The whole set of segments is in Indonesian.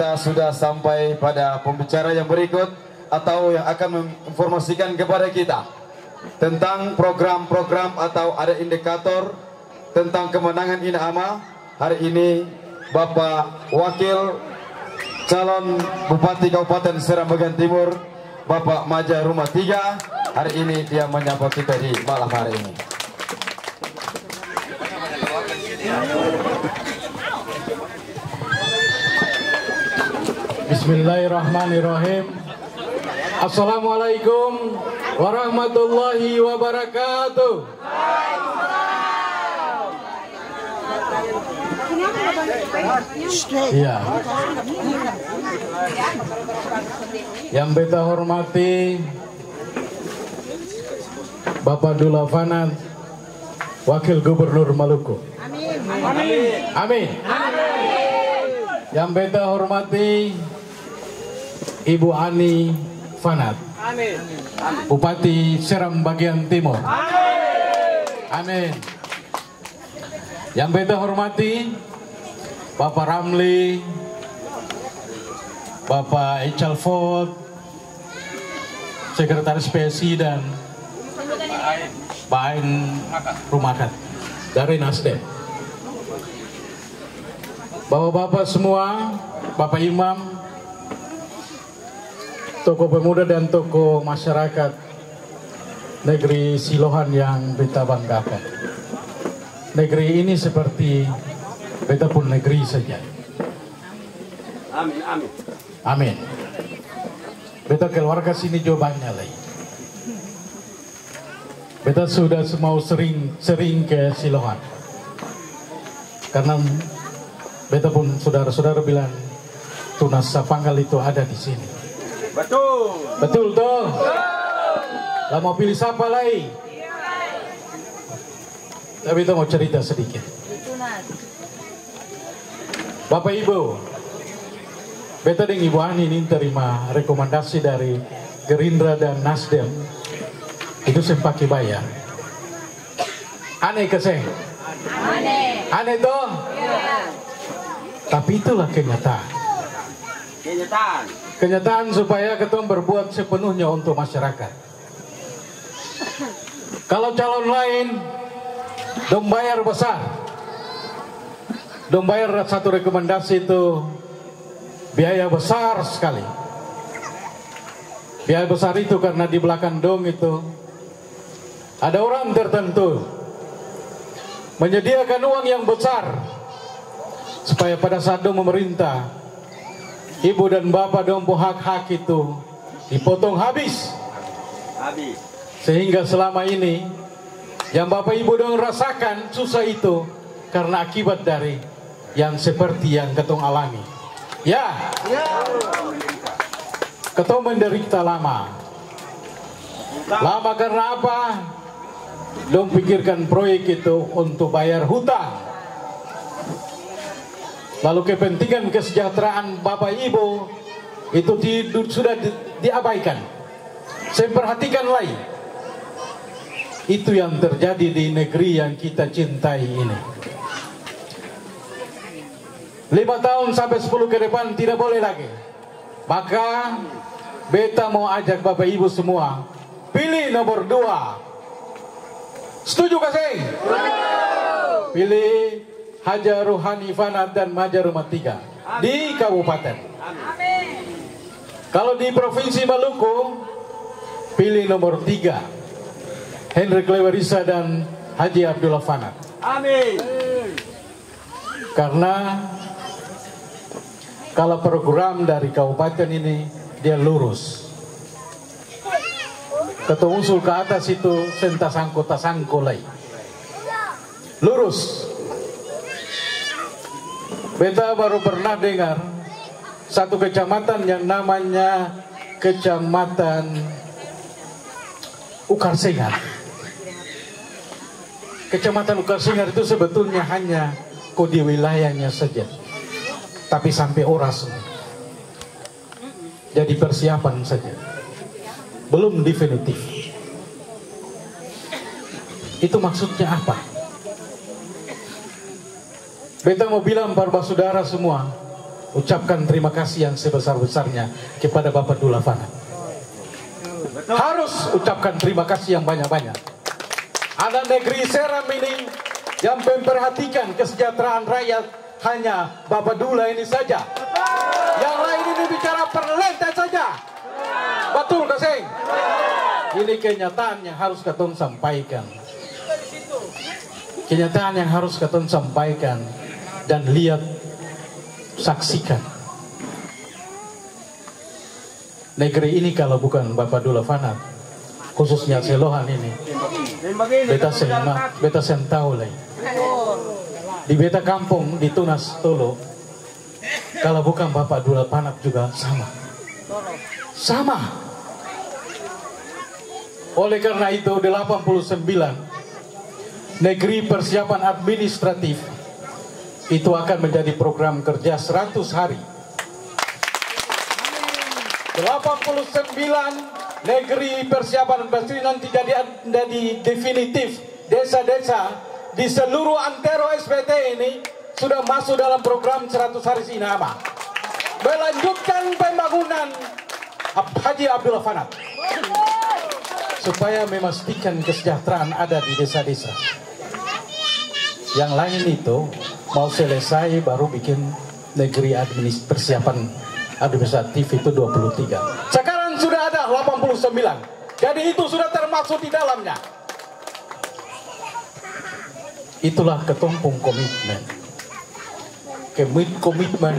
kita sudah sampai pada pembicara yang berikut atau yang akan menginformasikan kepada kita tentang program-program atau ada indikator tentang kemenangan Inama. Hari ini Bapak Wakil Calon Bupati Kabupaten Serambagan Timur, Bapak Maja Rumah 3, hari ini dia menyapa kita di malam hari ini. Bismillahirrahmanirrahim. Assalamualaikum warahmatullahi wabarakatuh. Ya. Yang beta hormati Bapak Dula Fanat, Wakil Gubernur Maluku. Amin. Amin. Yang beta hormati Ibu Ani Fanat, Bupati Seram Bagian Timur. Amin. Yang beta hormati Bapak Ramli, Bapak Ical Ford, Sekretaris PSI dan Pak Ain Rumakat dari Nasdem. Bapak-bapak semua, Bapak Imam, tokoh pemuda dan tokoh masyarakat negeri Silohan yang beta banggakan. Negeri ini seperti beta pun negeri saja. Amin, amin. Amin. Beta keluarga sini jawabannya lagi. Beta sudah mau sering ke Silohan. Karena beta pun saudara-saudara bilang Tunas Sapanggal itu ada di sini. Betul. Betul toh? Lah mau pilih siapa lagi? Tapi itu mau cerita sedikit. Bapak Ibu, beta dengan Ibu Ani ini terima rekomendasi dari Gerindra dan Nasdem. Itu sempaki bayar. Aneh keseng? Aneh. Aneh toh? Iya. Tapi itulah kenyataan. Kenyataan. Kenyataan supaya ketemu berbuat sepenuhnya untuk masyarakat. Kalau calon lain dong bayar besar, dong bayar satu rekomendasi itu biaya besar sekali. Biaya besar itu karena di belakang dong itu ada orang tertentu menyediakan uang yang besar supaya pada saat dong memerintah, ibu dan bapak dong hak-hak itu dipotong habis. Sehingga selama ini yang bapak ibu dong rasakan susah itu karena akibat dari yang seperti yang ketong alami. Ya, ketong menderita lama. Lama karena apa? Dong pikirkan proyek itu untuk bayar hutang. Lalu kepentingan kesejahteraan bapak ibu itu sudah diabaikan. Saya perhatikan lagi. Itu yang terjadi di negeri yang kita cintai ini. 5 tahun sampai 10 ke depan tidak boleh lagi. Maka beta mau ajak bapak ibu semua pilih nomor 2. Setuju kasih? Pilih Haja Ruhani Fanat dan Maja Rumah 3 di kabupaten. Kalau di provinsi Maluku pilih nomor 3 Hendrik Lewerisa dan Haji Abdullah Fanat. Amin. Karena kalau program dari kabupaten ini dia lurus. Ketemu usul ke atas itu sentasangko tasangko lagi. Lurus. Beta baru pernah dengar satu kecamatan yang namanya Kecamatan Ukarsengar. Kecamatan Ukarsengar itu sebetulnya hanya kode wilayahnya saja, tapi sampai oras. Jadi persiapan saja, belum definitif. Itu maksudnya apa? Beta mau bilang para saudara semua, ucapkan terima kasih yang sebesar-besarnya kepada Bapak Abdullah Fanat. Harus ucapkan terima kasih yang banyak-banyak. Ada negeri Seram ini yang memperhatikan kesejahteraan rakyat hanya Bapak Abdullah ini saja. Yang lain ini bicara perlentai saja. Betul Kaseng? Ini kenyataan yang harus Katong sampaikan. Kenyataan yang harus Katong sampaikan dan lihat, saksikan. Negeri ini kalau bukan Bapak Abdullah Fanat, khususnya Selohan ini, beta sen tahu lagi. Di beta kampung di Tunas Tolo, kalau bukan Bapak Abdullah Fanat juga sama. Oleh karena itu 89 negeri persiapan administratif itu akan menjadi program kerja 100 hari. 89 negeri persiapan administratif nanti jadi definitif. Desa-desa di seluruh antero SPT ini sudah masuk dalam program 100 hari Sinama, melanjutkan pembangunan Haji Abdullah Fanat supaya memastikan kesejahteraan ada di desa-desa. Yang lain itu mau selesai baru bikin negeri persiapan administratif itu 23. Sekarang sudah ada 89. Jadi itu sudah termasuk di dalamnya. Itulah ketumpung komitmen. Komitmen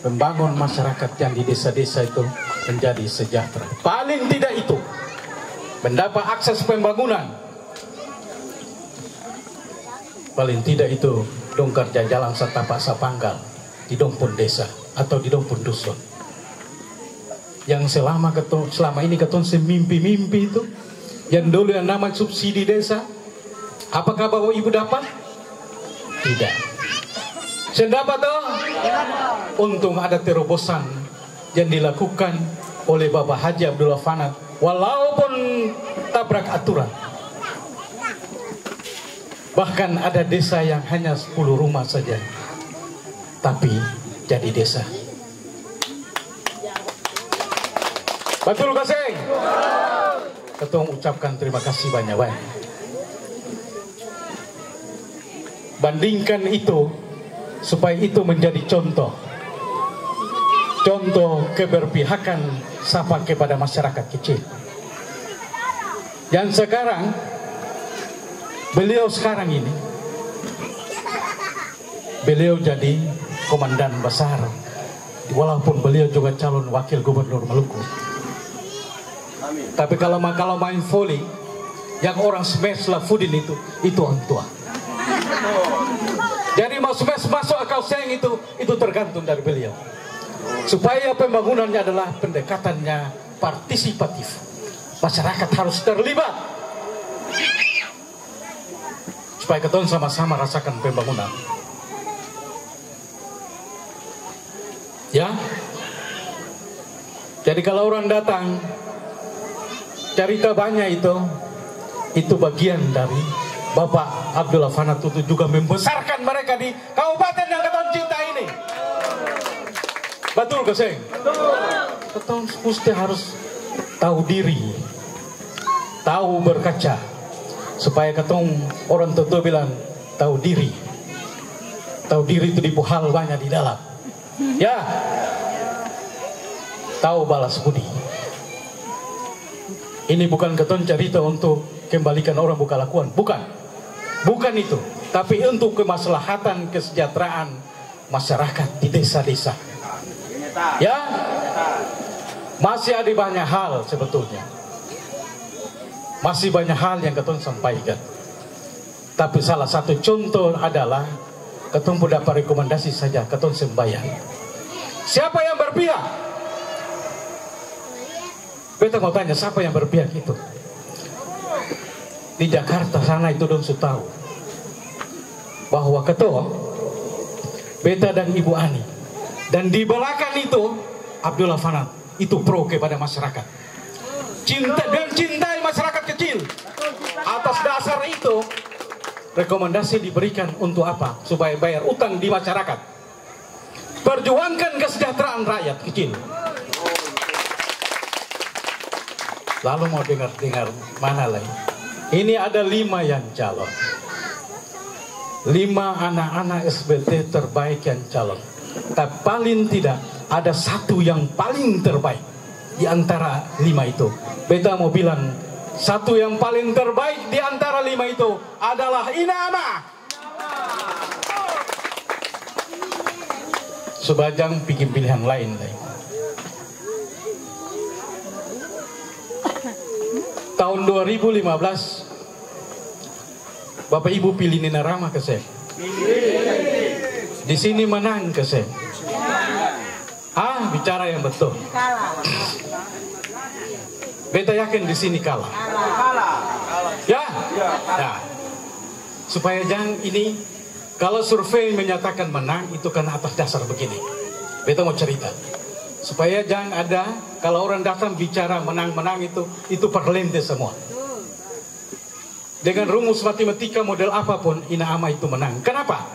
membangun masyarakat yang di desa-desa itu menjadi sejahtera. Paling tidak itu mendapat akses pembangunan. Paling tidak itu dong kerja jalan setapak sapanggal di dompun desa atau di dompun dusun. Yang selama ini ketong semimpi-mimpi itu, yang dulu yang nama subsidi desa, apakah Bapak Ibu dapat? Tidak. Saya dapat toh? Untung ada terobosan yang dilakukan oleh Bapak Haji Abdullah Fanat, walaupun tabrak aturan. Bahkan ada desa yang hanya 10 rumah saja, tapi jadi desa. Betul Kaseng? Ketong ucapkan terima kasih banyak-banyak. Bandingkan itu supaya itu menjadi contoh keberpihakan sapa kepada masyarakat kecil. Yang sekarang beliau ini beliau jadi komandan besar, walaupun beliau juga calon wakil gubernur Maluku. Tapi kalau main volley, yang orang smash Lafudin itu orang tua. Jadi mau smash masuk akal seng itu tergantung dari beliau. Supaya pembangunannya adalah pendekatannya partisipatif. Masyarakat harus terlibat. Supaya kita sama-sama rasakan pembangunan. Ya. Jadi kalau orang datang cerita banyak itu bagian dari Bapak Abdullah Fanat itu juga membesarkan mereka di kabupaten yang ketong cinta ini. Betul Keseng? Ketong mesti harus tahu diri, tahu berkaca, supaya ketong orang tua bilang tahu diri itu dipuhal banyak di dalam. Ya, tahu balas budi. Ini bukan ketong cerita untuk kembalikan orang buka lakuan, bukan itu, tapi untuk kemaslahatan kesejahteraan masyarakat di desa-desa. Ya, masih ada banyak hal sebetulnya, masih banyak hal yang ketong sampaikan. Tapi salah satu contoh adalah ketong dapat rekomendasi saja ketong sembahyang. Siapa yang berpihak? Beta mau tanya, siapa yang berpihak itu? Di Jakarta sana itu dong sudah tahu bahwa ketua Beta dan Ibu Ani, dan di belakang itu Abdullah Fanat itu pro kepada masyarakat, cintai masyarakat kecil. Atas dasar itu rekomendasi diberikan untuk apa? Supaya bayar utang di masyarakat. perjuangkan kesejahteraan rakyat kecil. Lalu mau dengar-dengar mana lagi? Ini ada 5 yang calon. 5 anak-anak SBT terbaik yang calon. Tapi paling tidak ada 1 yang paling terbaik di antara 5 itu. Beta mau bilang 1 yang paling terbaik di antara 5 itu adalah Ina Ama. Subajang bikin pilihan lain lagi. Tahun 2015 Bapak Ibu pilih Nina Rama ke saya. Di sini menang ke saya. Bicara yang betul. Beta yakin di sini kalah. Ya? Nah, supaya jangan ini, kalau survei menyatakan menang itu kan atas dasar begini. Beta mau cerita. Supaya jangan ada, kalau orang datang bicara menang-menang itu perlente semua. Dengan rumus matematika model apapun, Ina Ama itu menang. Kenapa?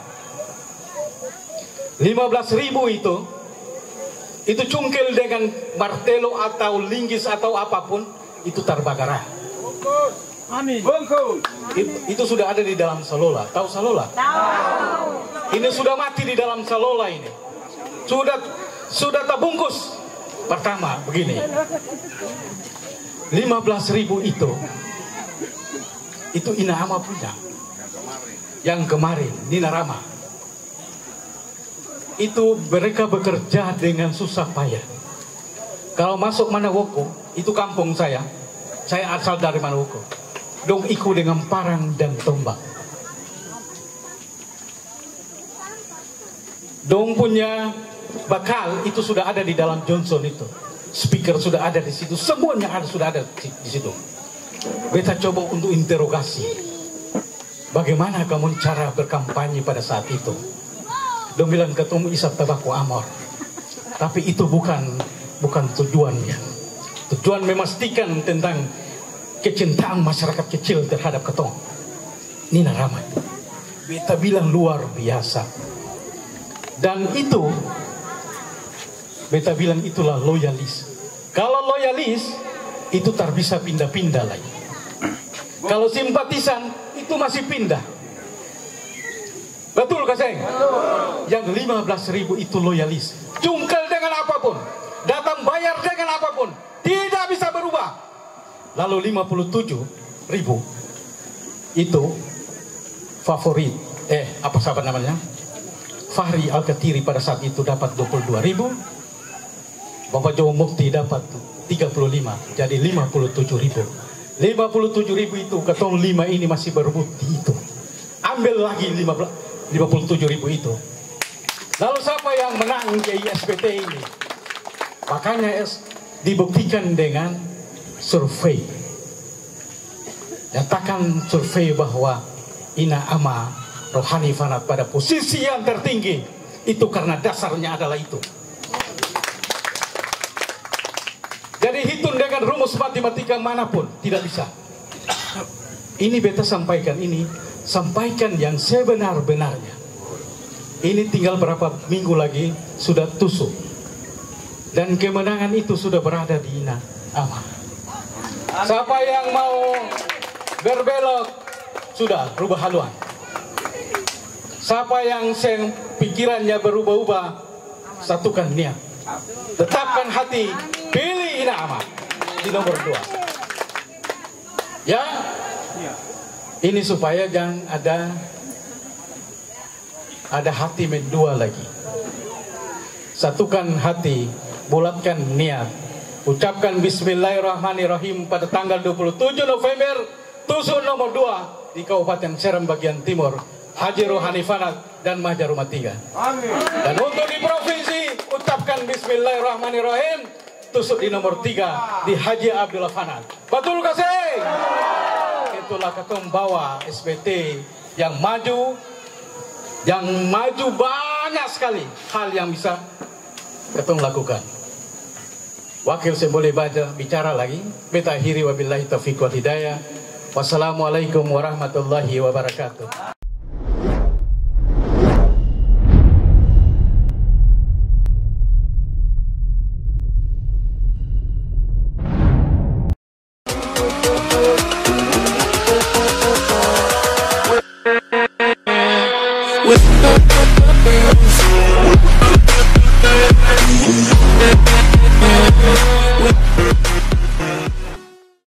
15.000 itu cungkil dengan martelo atau linggis atau apapun, itu terbakar. Amin. Bungkus. Itu sudah ada di dalam Salola. Tahu Salola? Tahu. Ini sudah mati di dalam Salola ini. Sudah terbungkus. Pertama begini. 15.000 itu Ina Ama punya. Yang kemarin Nina Rama. Itu mereka bekerja dengan susah payah. Kalau masuk Manawoko, itu kampung saya. Saya asal dari Manawoko. Dong ikut dengan parang dan tombak. Dong punya bakal itu sudah ada di dalam Johnson itu. Speaker sudah ada di situ. Semuanya sudah ada di situ. Beta coba untuk interogasi. Bagaimana kamu cara berkampanye pada saat itu? Dong bilang ketemu isap tabako amor. Tapi itu bukan tujuannya. Tujuan memastikan tentang kecintaan masyarakat kecil terhadap ketong. Nina Rama. Beta bilang luar biasa. Dan itu beta bilang itulah loyalis. Kalau loyalis itu tak bisa pindah-pindah lagi. Kalau simpatisan itu masih pindah. Betul Kaseng? Yang 15.000 itu loyalis. Cungkel dengan apapun, datang bayar dengan apapun, tidak bisa berubah. Lalu 57.000 itu favorit. Apa sahabat namanya? Fahri Al-Katiri pada saat itu dapat 22.000. Bapak Jowo Mukti dapat 35, jadi 57.000. 57.000 itu ketong 5 ini masih berebut di itu. Ambil lagi 57.000 itu. Lalu siapa yang menang JISBT ini? Makanya dibuktikan dengan survei. Nyatakan survei bahwa Ina Ama Rohani Fanat pada posisi yang tertinggi. Itu karena dasarnya adalah itu. Jadi hitung dengan rumus matematika manapun tidak bisa. Ini beta sampaikan ini. Sampaikan yang sebenar-benarnya. Ini tinggal berapa minggu lagi sudah tusuk. Dan kemenangan itu sudah berada di Ina Ama. Siapa yang mau berbelok sudah rubah haluan. Siapa yang pikirannya berubah-ubah, satukan niat. Tetapkan hati, pilih Ina Ama di nomor 2. Ya. Ini supaya jangan ada hati dua lagi. Satukan hati, bulatkan niat. Ucapkan Bismillahirrahmanirrahim pada tanggal 27 November, tusuk nomor 2 di Kabupaten Seram bagian timur, Haji Rohani Fanat dan Mahja Rumah 3. Amin. Dan untuk di provinsi, ucapkan Bismillahirrahmanirrahim, tusuk di nomor 3 di Haji Abdullah Fanat. Betul kasih? Itulah ketong bawa SBT yang maju banyak sekali hal yang bisa ketong lakukan. Wakil saya boleh bicara lagi. Beta akhiri wabillahi taufiq wal hidayah. Wassalamualaikum warahmatullahi wabarakatuh.